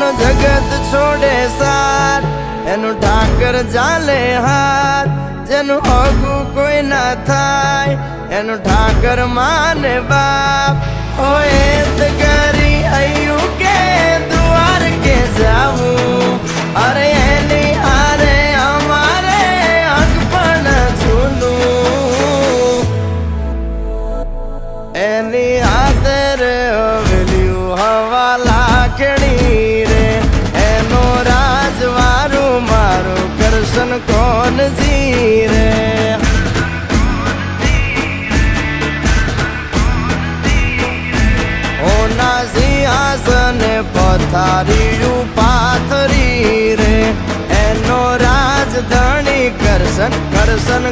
જેનો જગત છોડે સાથ, એનું ઠાકર ચાલે હાથ. જેનું હગું કોઈ ના થાય, એનું ઠાકર માને બાપ. હોય તો કરી આયું કે દ્વાર કે જાવું, અરે એની હારે અમારે હક પણ છૂનું. એની આદર વેલ્યું હવા લાખણી રે, એનો રાજવારું મારું કરશન કોણ જીરે. ઓના સિંહાસન પથારીયું પાથરી રે, એનો રાજધણી કરશન કરશન